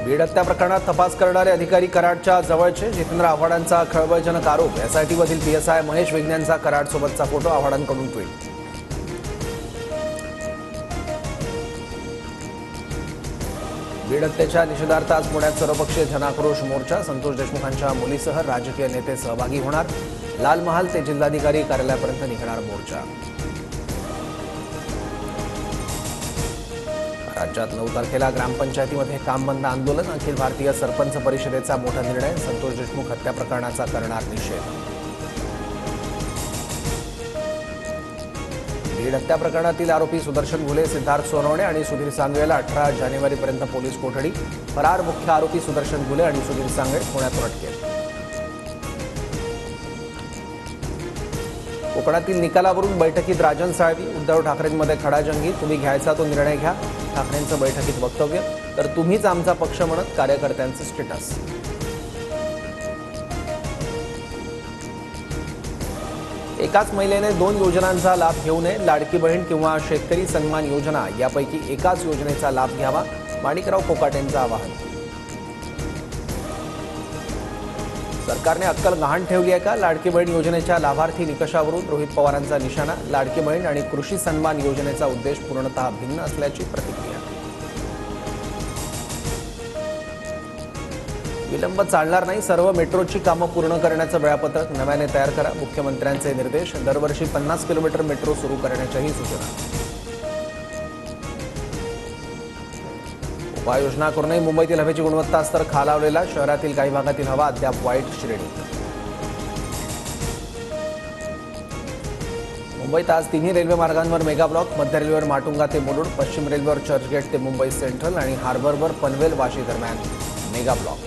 बीड हत्या प्रकरणात तपास करणारे अधिकारी कराडच्या जवळचे जितेंद्र आव्हाडांचा खळबळजनक आरोप. एसआयटीमधील पीएसआय महेश विज्ञानचा कराडसोबतचा फोटो आव्हाडांकडून ट्विट. बीड हत्येच्या निषेधार्थ आज पुण्यात सर्वपक्षीय जनाक्रोश मोर्चा. संतोष देशमुखांच्या मुलीसह राजकीय नेते सहभागी होणार. लाल महाल ते जिल्हाधिकारी कार्यालयापर्यंत निघणार मोर्चा. राज्यात 9 तारखेला ग्रामपंचायतीमध्ये काम बंद आंदोलन. अखिल भारतीय सरपंच परिषदेचा मोठा निर्णय. संतोष देशमुख हत्या प्रकरणाचा करणार निषेध. बीड हत्या प्रकरणातील आरोपी सुदर्शन घुले, सिद्धार्थ सोनवणे आणि सुधीर सांगवेला 18 जानेवारीपर्यंत पोलीस कोठडी. फरार मुख्य आरोपी सुदर्शन घुले आणि सुधीर सांगवे पुण्यातून अटकेत. कोकणातील निकालावरून बैठकीत राजन साळवी. उद्धव ठाकरेंमध्ये खडाजंगी. तुम्ही घ्यायचा तो निर्णय घ्या, ठाकरेंचं बैठकीत वक्तव्य. तर तुम्हीच आमचा पक्ष म्हणत कार्यकर्त्यांचे स्टेटस. एकाच महिलेने 2 योजनांचा लाभ घेऊ नये. लाडकी बहीण किंवा शेतकरी सन्मान योजना यापैकी एकाच योजनेचा लाभ घ्यावा. माणिकराव कोकाटेंचं आवाहन. सरकारने अक्कल गहाण ठेवली आहे का? लाडकी बहीण योजनेच्या लाभार्थी निकषावरून रोहित पवारांचा निशाणा. लाडकी बहीण आणि कृषी सन्मान योजनेचा उद्देश पूर्णतः भिन्न असल्याची प्रतिक्रिया. विलंब चालणार नाही. सर्व मेट्रोची कामं पूर्ण करण्याचं वेळापत्रक नव्याने तयार करा. मुख्यमंत्र्यांचे निर्देश. दरवर्षी 50 किलोमीटर मेट्रो सुरू करण्याच्याही सूचना. उपाययोजना करूनही मुंबईतील हवेची गुणवत्ता स्तर खालावलेला. शहरातील काही भागातील हवा अद्याप वाईट श्रेणीत. मुंबईत आज 3ही रेल्वे मार्गांवर मेगा ब्लॉक. मध्य रेल्वेवर माटुंगा ते मुलुंड. पश्चिम रेल्वेवर चर्चगेट ते मुंबई सेंट्रल आणि हार्बरवर पनवेल वाशी दरम्यान मेगा ब्लॉक.